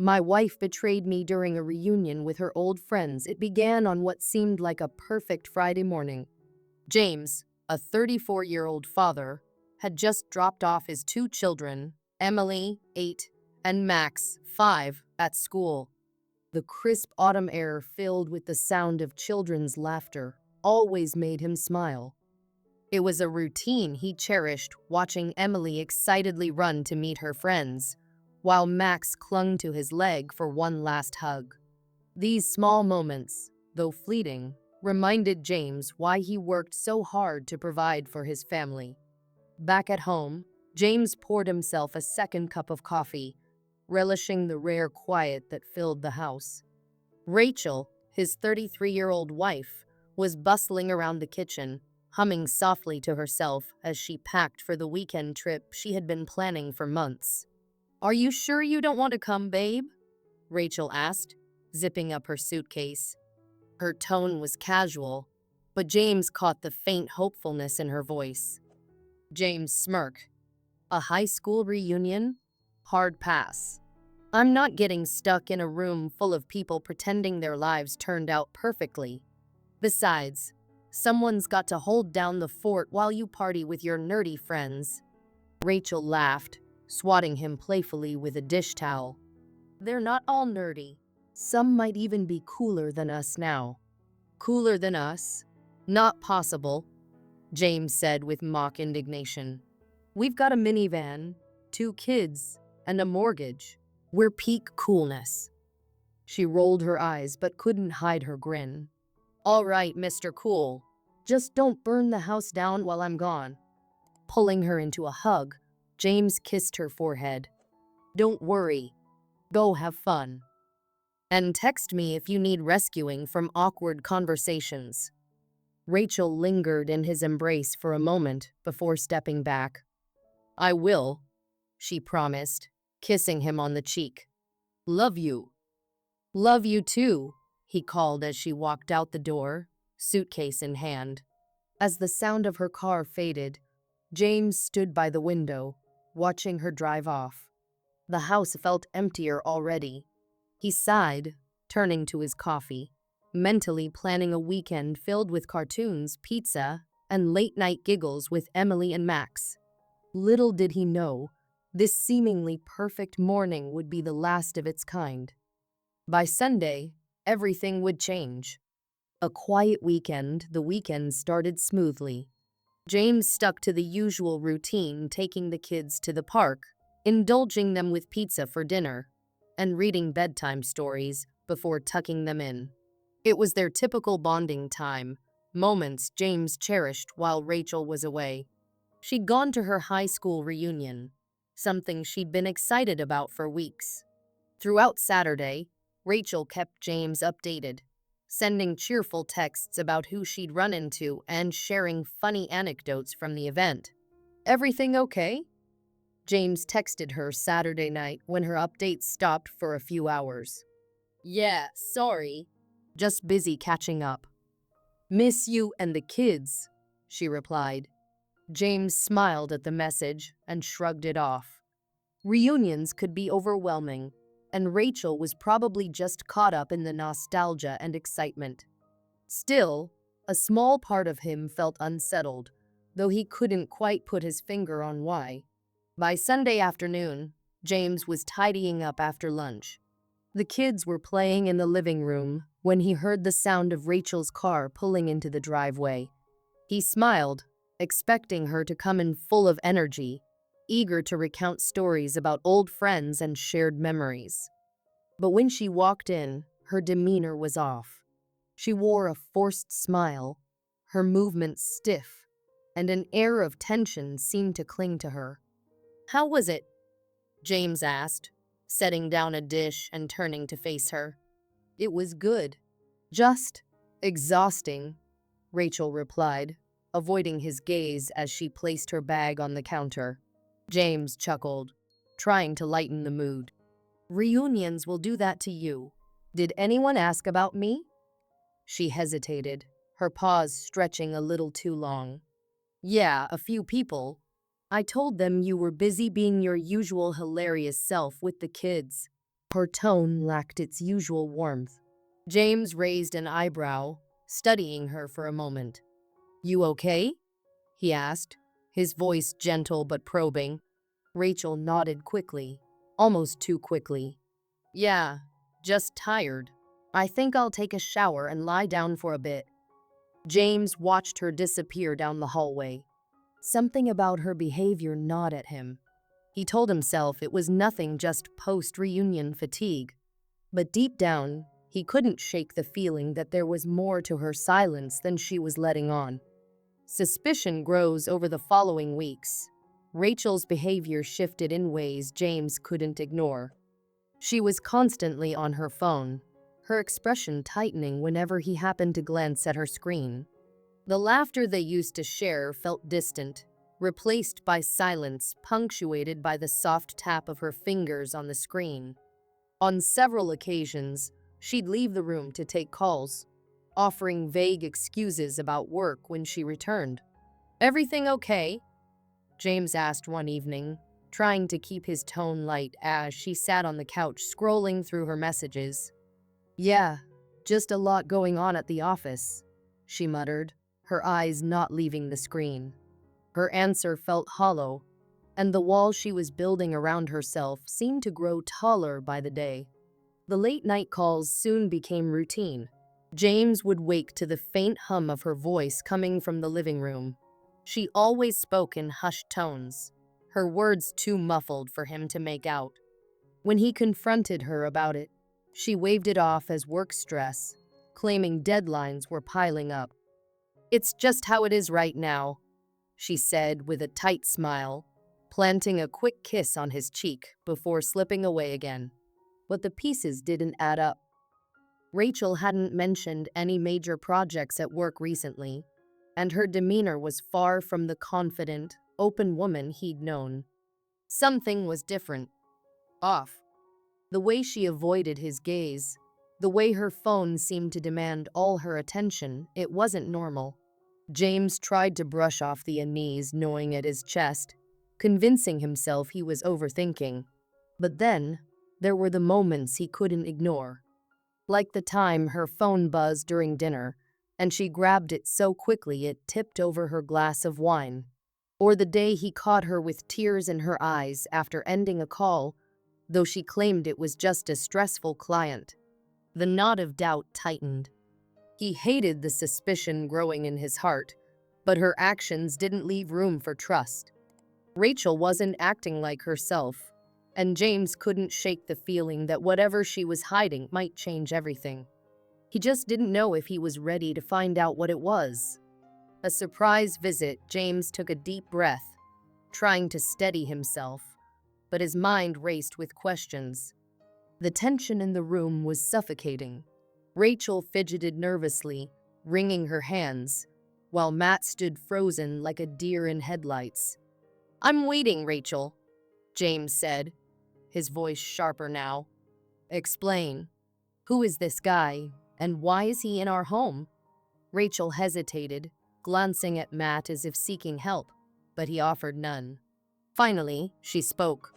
My wife betrayed me during a reunion with her old friends. It began on what seemed like a perfect Friday morning. James, a 34-year-old father, had just dropped off his two children, Emily, 8, and Max, 5, at school. The crisp autumn air filled with the sound of children's laughter always made him smile. It was a routine he cherished, watching Emily excitedly run to meet her friends, while Max clung to his leg for one last hug. These small moments, though fleeting, reminded James why he worked so hard to provide for his family. Back at home, James poured himself a second cup of coffee, relishing the rare quiet that filled the house. Rachel, his 33-year-old wife, was bustling around the kitchen, humming softly to herself as she packed for the weekend trip she had been planning for months. "Are you sure you don't want to come, babe?" Rachel asked, zipping up her suitcase. Her tone was casual, but James caught the faint hopefulness in her voice. James smirked. "A high school reunion? Hard pass. I'm not getting stuck in a room full of people pretending their lives turned out perfectly. Besides, someone's got to hold down the fort while you party with your nerdy friends." Rachel laughed, swatting him playfully with a dish towel. "They're not all nerdy. Some might even be cooler than us now." "Cooler than us? Not possible," James said with mock indignation. "We've got a minivan, 2 kids, and a mortgage. We're peak coolness." She rolled her eyes but couldn't hide her grin. "All right, Mr. Cool. Just don't burn the house down while I'm gone." Pulling her into a hug, James kissed her forehead. "Don't worry. Go have fun. And text me if you need rescuing from awkward conversations." Rachel lingered in his embrace for a moment before stepping back. "I will," she promised, kissing him on the cheek. "Love you." "Love you too," he called as she walked out the door, suitcase in hand. As the sound of her car faded, James stood by the window, watching her drive off. The house felt emptier already. He sighed, turning to his coffee, mentally planning a weekend filled with cartoons, pizza, and late-night giggles with Emily and Max. Little did he know, this seemingly perfect morning would be the last of its kind. By Sunday, everything would change. A quiet weekend, the weekend started smoothly. James stuck to the usual routine, taking the kids to the park, indulging them with pizza for dinner, and reading bedtime stories before tucking them in. It was their typical bonding time, moments James cherished while Rachel was away. She'd gone to her high school reunion, something she'd been excited about for weeks. Throughout Saturday, Rachel kept James updated, sending cheerful texts about who she'd run into and sharing funny anecdotes from the event. "Everything okay?" James texted her Saturday night when her updates stopped for a few hours. "Yeah, sorry. Just busy catching up." "Miss you and the kids," she replied. James smiled at the message and shrugged it off. Reunions could be overwhelming, and Rachel was probably just caught up in the nostalgia and excitement. Still, a small part of him felt unsettled, though he couldn't quite put his finger on why. By Sunday afternoon, James was tidying up after lunch. The kids were playing in the living room when he heard the sound of Rachel's car pulling into the driveway. He smiled, expecting her to come in full of energy, eager to recount stories about old friends and shared memories. But when she walked in, her demeanor was off. She wore a forced smile, her movements stiff, and an air of tension seemed to cling to her. "How was it?" James asked, setting down a dish and turning to face her. "It was good. Just exhausting," Rachel replied, avoiding his gaze as she placed her bag on the counter. James chuckled, trying to lighten the mood. "Reunions will do that to you. Did anyone ask about me?" She hesitated, her pause stretching a little too long. "Yeah, a few people. I told them you were busy being your usual hilarious self with the kids." Her tone lacked its usual warmth. James raised an eyebrow, studying her for a moment. "You okay?" he asked, his voice gentle but probing. Rachel nodded quickly, almost too quickly. "Yeah, just tired. I think I'll take a shower and lie down for a bit." James watched her disappear down the hallway. Something about her behavior gnawed at him. He told himself it was nothing, just post-reunion fatigue. But deep down, he couldn't shake the feeling that there was more to her silence than she was letting on. Suspicion grows over the following weeks. Rachel's behavior shifted in ways James couldn't ignore. She was constantly on her phone, her expression tightening whenever he happened to glance at her screen. The laughter they used to share felt distant, replaced by silence punctuated by the soft tap of her fingers on the screen. On several occasions, she'd leave the room to take calls, offering vague excuses about work when she returned. "Everything okay?" James asked one evening, trying to keep his tone light as she sat on the couch scrolling through her messages. "Yeah, just a lot going on at the office," she muttered, her eyes not leaving the screen. Her answer felt hollow, and the wall she was building around herself seemed to grow taller by the day. The late-night calls soon became routine. James would wake to the faint hum of her voice coming from the living room. She always spoke in hushed tones, her words too muffled for him to make out. When he confronted her about it, she waved it off as work stress, claiming deadlines were piling up. "It's just how it is right now," she said with a tight smile, planting a quick kiss on his cheek before slipping away again. But the pieces didn't add up. Rachel hadn't mentioned any major projects at work recently, and her demeanor was far from the confident, open woman he'd known. Something was different. Off. The way she avoided his gaze, the way her phone seemed to demand all her attention, it wasn't normal. James tried to brush off the unease gnawing at his chest, convincing himself he was overthinking. But then, there were the moments he couldn't ignore. Like the time her phone buzzed during dinner, and she grabbed it so quickly it tipped over her glass of wine. Or the day he caught her with tears in her eyes after ending a call, though she claimed it was just a stressful client. The knot of doubt tightened. He hated the suspicion growing in his heart, but her actions didn't leave room for trust. Rachel wasn't acting like herself, and James couldn't shake the feeling that whatever she was hiding might change everything. He just didn't know if he was ready to find out what it was. A surprise visit, James took a deep breath, trying to steady himself, but his mind raced with questions. The tension in the room was suffocating. Rachel fidgeted nervously, wringing her hands, while Matt stood frozen like a deer in headlights. "I'm waiting, Rachel," James said, his voice sharper now. "Explain. Who is this guy, and why is he in our home?" Rachel hesitated, glancing at Matt as if seeking help, but he offered none. Finally, she spoke.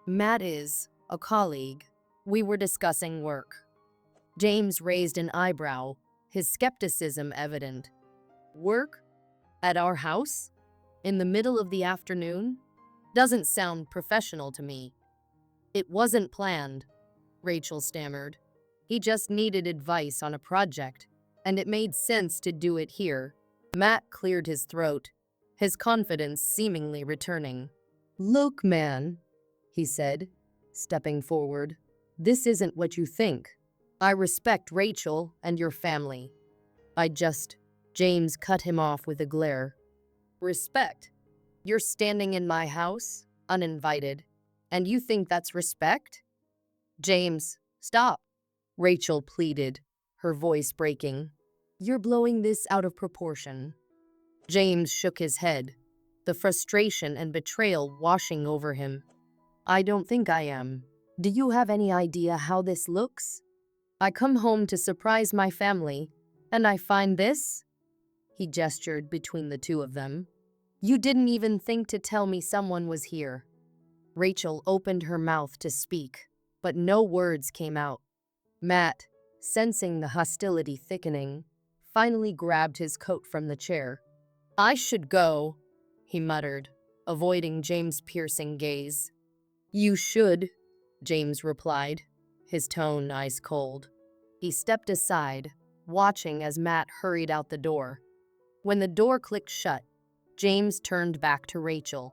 "Matt is a colleague. We were discussing work." James raised an eyebrow, his skepticism evident. "Work? At our house? In the middle of the afternoon? Doesn't sound professional to me." "It wasn't planned," Rachel stammered. "He just needed advice on a project, and it made sense to do it here." Matt cleared his throat, his confidence seemingly returning. "Look, man," he said, stepping forward. "This isn't what you think. I respect Rachel and your family. James cut him off with a glare. "Respect? You're standing in my house, uninvited, and you think that's respect?" "James, stop," Rachel pleaded, her voice breaking. "You're blowing this out of proportion." James shook his head, the frustration and betrayal washing over him. "I don't think I am. Do you have any idea how this looks? I come home to surprise my family, and I find this?" He gestured between the two of them. "You didn't even think to tell me someone was here." Rachel opened her mouth to speak, but no words came out. Matt, sensing the hostility thickening, finally grabbed his coat from the chair. "I should go," he muttered, avoiding James' piercing gaze. "You should," James replied, his tone ice cold. He stepped aside, watching as Matt hurried out the door. When the door clicked shut, James turned back to Rachel.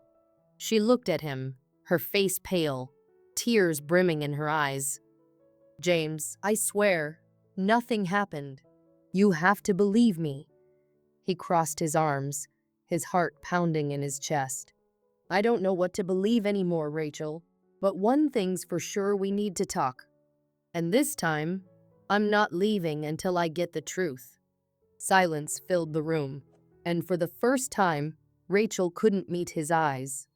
She looked at him, her face pale, tears brimming in her eyes. "James, I swear, nothing happened. You have to believe me." He crossed his arms, his heart pounding in his chest. "I don't know what to believe anymore, Rachel, but one thing's for sure, we need to talk. And this time, I'm not leaving until I get the truth." Silence filled the room, and for the first time, Rachel couldn't meet his eyes.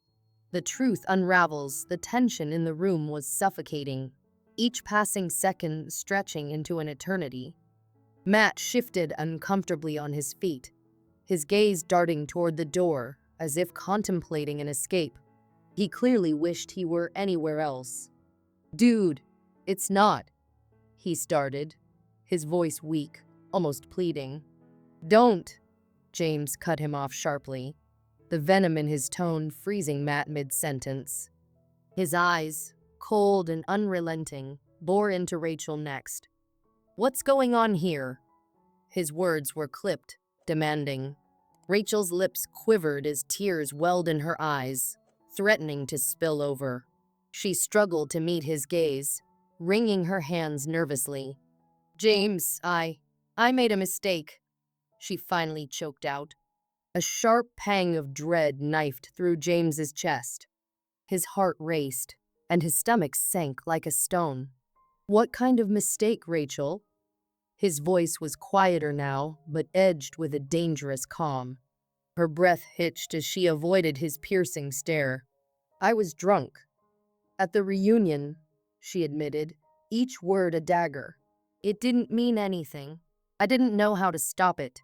The truth unravels, the tension in the room was suffocating, each passing second stretching into an eternity. Matt shifted uncomfortably on his feet, his gaze darting toward the door, as if contemplating an escape. He clearly wished he were anywhere else. "Dude, it's not," he started, his voice weak, almost pleading. "Don't," James cut him off sharply, the venom in his tone freezing Matt mid-sentence. His eyes, cold and unrelenting, bore into Rachel next. "What's going on here?" His words were clipped, demanding. Rachel's lips quivered as tears welled in her eyes, threatening to spill over. She struggled to meet his gaze, wringing her hands nervously. "James, I made a mistake," she finally choked out. A sharp pang of dread knifed through James's chest. His heart raced, and his stomach sank like a stone. "What kind of mistake, Rachel?" His voice was quieter now, but edged with a dangerous calm. Her breath hitched as she avoided his piercing stare. "I was drunk. At the reunion," she admitted, each word a dagger. "It didn't mean anything. I didn't know how to stop it."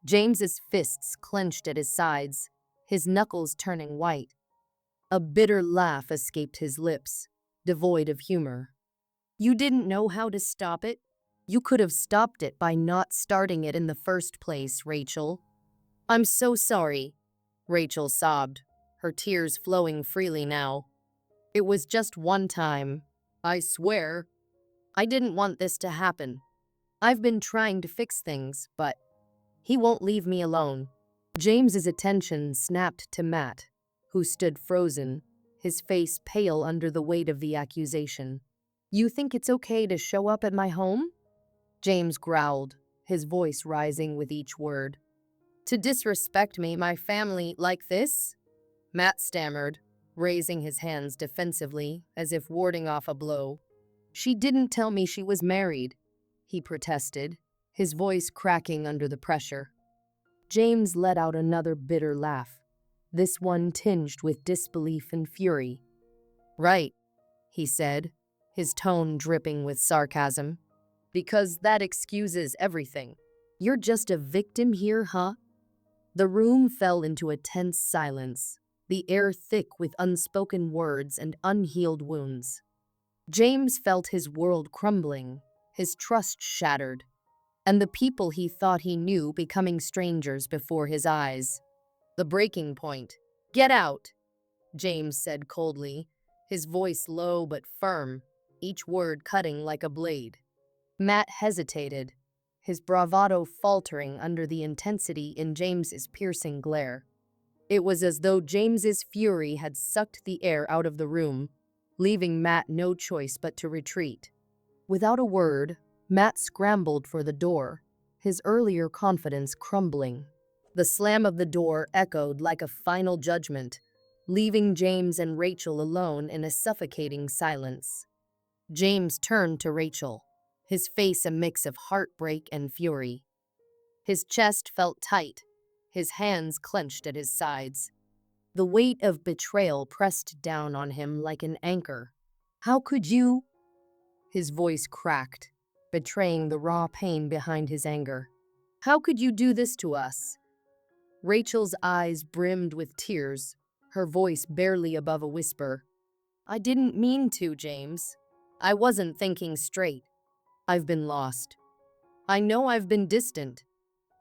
James's fists clenched at his sides, his knuckles turning white. A bitter laugh escaped his lips, devoid of humor. "You didn't know how to stop it? You could have stopped it by not starting it in the first place, Rachel." "I'm so sorry," Rachel sobbed, her tears flowing freely now. "It was just one time. I swear. I didn't want this to happen. I've been trying to fix things, but he won't leave me alone." James's attention snapped to Matt, who stood frozen, his face pale under the weight of the accusation. "You think it's okay to show up at my home?" James growled, his voice rising with each word. "To disrespect me, my family, like this?" Matt stammered, raising his hands defensively, as if warding off a blow. "She didn't tell me she was married," he protested, his voice cracking under the pressure. James let out another bitter laugh, this one tinged with disbelief and fury. "Right," he said, his tone dripping with sarcasm. "Because that excuses everything. You're just a victim here, huh?" The room fell into a tense silence, the air thick with unspoken words and unhealed wounds. James felt his world crumbling, his trust shattered, and the people he thought he knew becoming strangers before his eyes. The breaking point. "Get out," James said coldly, his voice low but firm, each word cutting like a blade. Matt hesitated, his bravado faltering under the intensity in James's piercing glare. It was as though James's fury had sucked the air out of the room, leaving Matt no choice but to retreat. Without a word, Matt scrambled for the door, his earlier confidence crumbling. The slam of the door echoed like a final judgment, leaving James and Rachel alone in a suffocating silence. James turned to Rachel, his face a mix of heartbreak and fury. His chest felt tight, his hands clenched at his sides. The weight of betrayal pressed down on him like an anchor. "How could you?" His voice cracked, betraying the raw pain behind his anger. "How could you do this to us?" Rachel's eyes brimmed with tears, her voice barely above a whisper. "I didn't mean to, James." I wasn't thinking straight. I've been lost. I know I've been distant,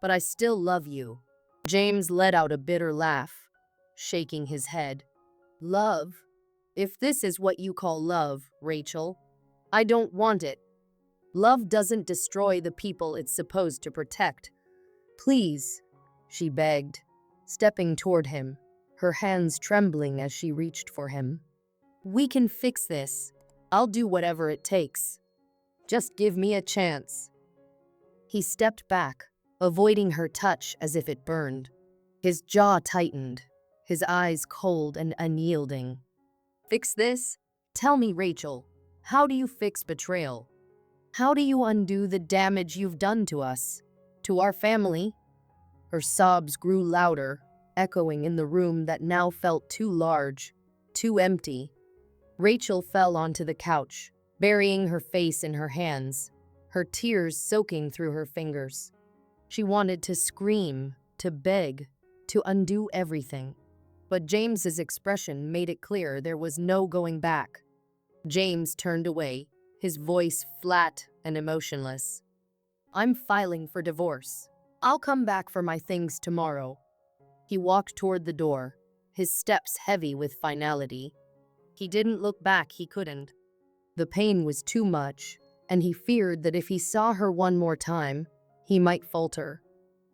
but I still love you." James let out a bitter laugh, shaking his head. "Love? If this is what you call love, Rachel, I don't want it. Love doesn't destroy the people it's supposed to protect." "Please," she begged, stepping toward him, her hands trembling as she reached for him. "We can fix this. I'll do whatever it takes. Just give me a chance." He stepped back, avoiding her touch as if it burned. His jaw tightened, his eyes cold and unyielding. "Fix this? Tell me, Rachel, how do you fix betrayal? How do you undo the damage you've done to us, to our family?" Her sobs grew louder, echoing in the room that now felt too large, too empty. Rachel fell onto the couch, burying her face in her hands, her tears soaking through her fingers. She wanted to scream, to beg, to undo everything. But James's expression made it clear there was no going back. James turned away, his voice flat and emotionless. "I'm filing for divorce. I'll come back for my things tomorrow." He walked toward the door, his steps heavy with finality. He didn't look back, he couldn't. The pain was too much, and he feared that if he saw her one more time, he might falter.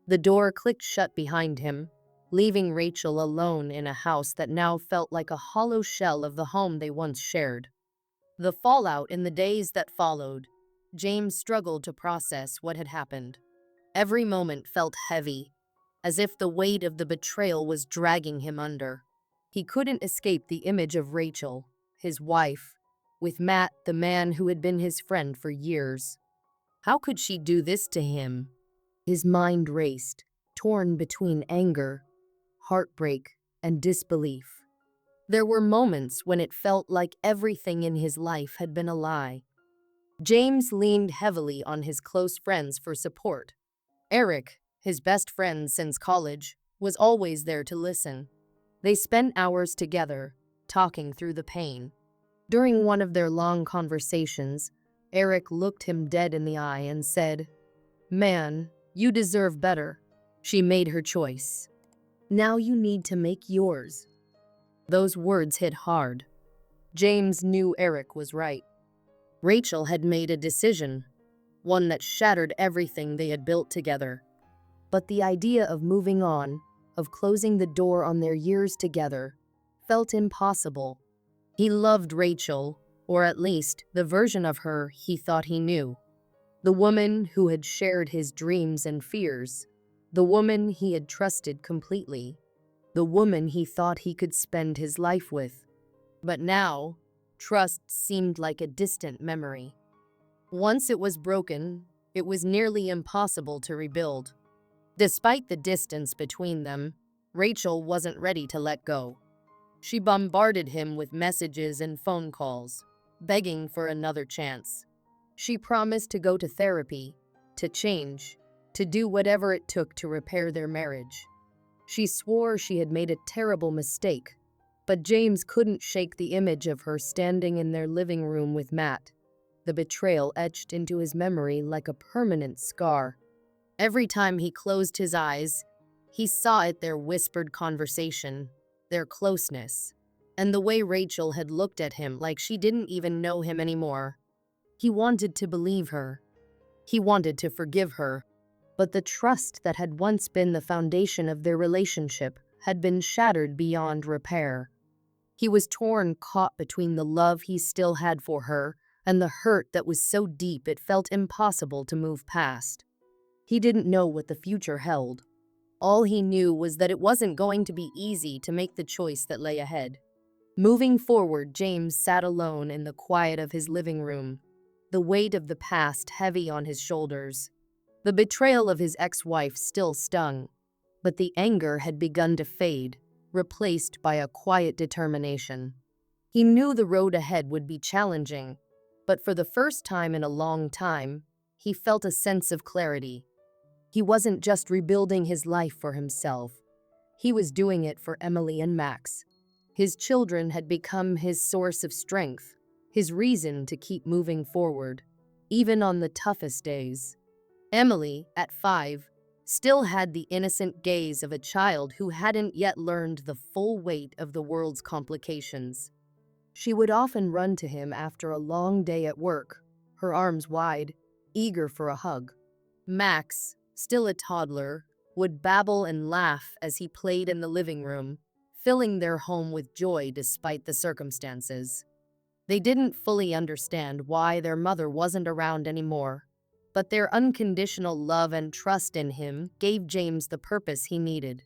The door clicked shut behind him, leaving Rachel alone in a house that now felt like a hollow shell of the home they once shared. The fallout in the days that followed, James struggled to process what had happened. Every moment felt heavy, as if the weight of the betrayal was dragging him under. He couldn't escape the image of Rachel, his wife, with Matt, the man who had been his friend for years. How could she do this to him? His mind raced, torn between anger, heartbreak, and disbelief. There were moments when it felt like everything in his life had been a lie. James leaned heavily on his close friends for support. Eric, his best friend since college, was always there to listen. They spent hours together, talking through the pain. During one of their long conversations, Eric looked him dead in the eye and said, "Man, you deserve better. She made her choice. Now you need to make yours." Those words hit hard. James knew Eric was right. Rachel had made a decision, one that shattered everything they had built together. But the idea of moving on, of closing the door on their years together, felt impossible. He loved Rachel, or at least the version of her he thought he knew. The woman who had shared his dreams and fears. The woman he had trusted completely. The woman he thought he could spend his life with. But now, trust seemed like a distant memory. Once it was broken, it was nearly impossible to rebuild. Despite the distance between them, Rachel wasn't ready to let go. She bombarded him with messages and phone calls, begging for another chance. She promised to go to therapy, to change, to do whatever it took to repair their marriage. She swore she had made a terrible mistake, but James couldn't shake the image of her standing in their living room with Matt, the betrayal etched into his memory like a permanent scar. Every time he closed his eyes, he saw it, their whispered conversation, their closeness, and the way Rachel had looked at him like she didn't even know him anymore. He wanted to believe her. He wanted to forgive her. But the trust that had once been the foundation of their relationship had been shattered beyond repair. He was torn, caught between the love he still had for her and the hurt that was so deep it felt impossible to move past. He didn't know what the future held. All he knew was that it wasn't going to be easy to make the choice that lay ahead. Moving forward, James sat alone in the quiet of his living room, the weight of the past heavy on his shoulders. The betrayal of his ex-wife still stung, but the anger had begun to fade, replaced by a quiet determination. He knew the road ahead would be challenging, but for the first time in a long time, he felt a sense of clarity. He wasn't just rebuilding his life for himself. He was doing it for Emily and Max. His children had become his source of strength, his reason to keep moving forward, even on the toughest days. Emily, at 5, still had the innocent gaze of a child who hadn't yet learned the full weight of the world's complications. She would often run to him after a long day at work, her arms wide, eager for a hug. Max, still a toddler, would babble and laugh as he played in the living room, filling their home with joy despite the circumstances. They didn't fully understand why their mother wasn't around anymore, but their unconditional love and trust in him gave James the purpose he needed.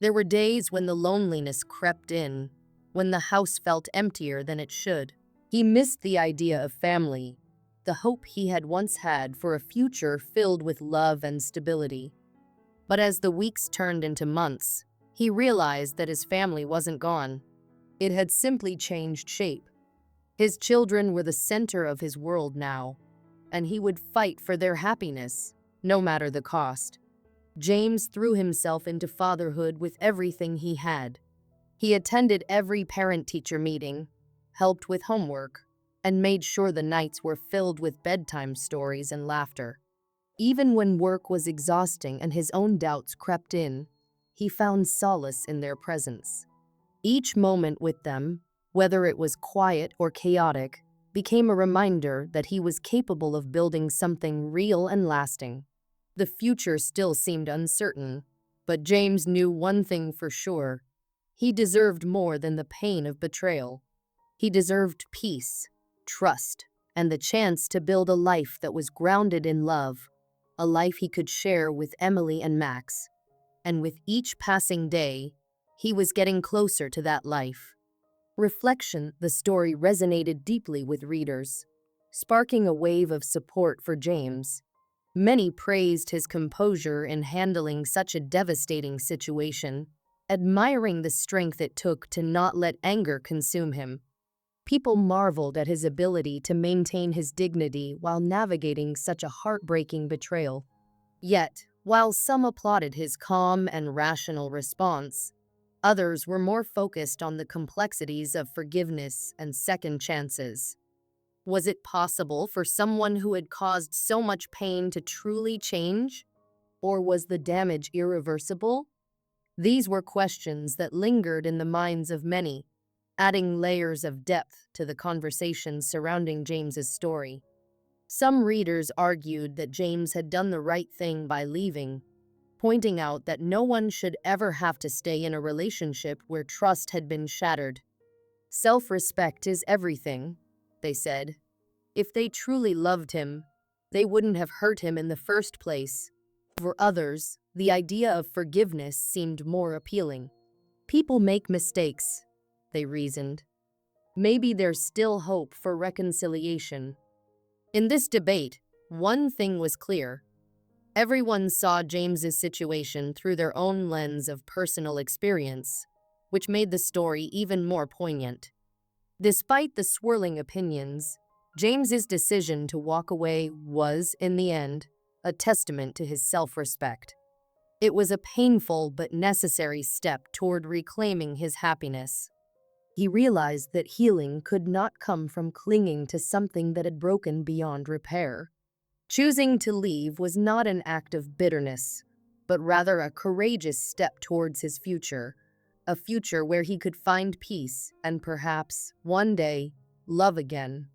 There were days when the loneliness crept in, when the house felt emptier than it should. He missed the idea of family, the hope he had once had for a future filled with love and stability. But as the weeks turned into months, he realized that his family wasn't gone. It had simply changed shape. His children were the center of his world now, and he would fight for their happiness, no matter the cost. James threw himself into fatherhood with everything he had. He attended every parent-teacher meeting, helped with homework, and made sure the nights were filled with bedtime stories and laughter. Even when work was exhausting and his own doubts crept in, he found solace in their presence. Each moment with them, whether it was quiet or chaotic, became a reminder that he was capable of building something real and lasting. The future still seemed uncertain, but James knew one thing for sure. He deserved more than the pain of betrayal. He deserved peace, trust, and the chance to build a life that was grounded in love, a life he could share with Emily and Max. And with each passing day, he was getting closer to that life. Reflection, the story resonated deeply with readers, sparking a wave of support for James. Many praised his composure in handling such a devastating situation, admiring the strength it took to not let anger consume him. People marveled at his ability to maintain his dignity while navigating such a heartbreaking betrayal. Yet, while some applauded his calm and rational response, others were more focused on the complexities of forgiveness and second chances. Was it possible for someone who had caused so much pain to truly change? Or was the damage irreversible? These were questions that lingered in the minds of many, adding layers of depth to the conversations surrounding James's story. Some readers argued that James had done the right thing by leaving, pointing out that no one should ever have to stay in a relationship where trust had been shattered. Self-respect is everything, they said. If they truly loved him, they wouldn't have hurt him in the first place. For others, the idea of forgiveness seemed more appealing. People make mistakes, they reasoned. Maybe there's still hope for reconciliation. In this debate, one thing was clear. Everyone saw James's situation through their own lens of personal experience, which made the story even more poignant. Despite the swirling opinions, James's decision to walk away was, in the end, a testament to his self-respect. It was a painful but necessary step toward reclaiming his happiness. He realized that healing could not come from clinging to something that had broken beyond repair. Choosing to leave was not an act of bitterness, but rather a courageous step towards his future, a future where he could find peace and perhaps, one day, love again.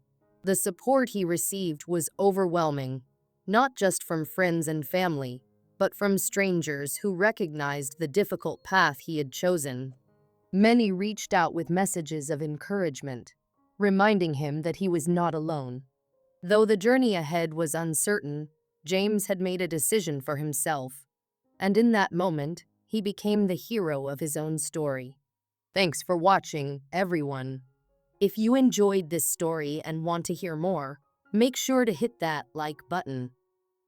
The support he received was overwhelming, not just from friends and family, but from strangers who recognized the difficult path he had chosen. Many reached out with messages of encouragement, reminding him that he was not alone. Though the journey ahead was uncertain, James had made a decision for himself, and in that moment, he became the hero of his own story. Thanks for watching, everyone. If you enjoyed this story and want to hear more, make sure to hit that like button.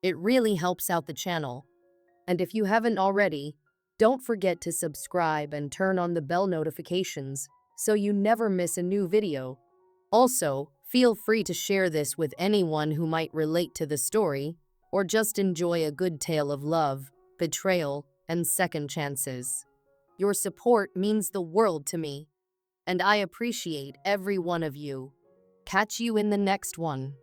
It really helps out the channel. And if you haven't already, don't forget to subscribe and turn on the bell notifications so you never miss a new video. Also, feel free to share this with anyone who might relate to the story or just enjoy a good tale of love, betrayal, and second chances. Your support means the world to me, and I appreciate every one of you. Catch you in the next one.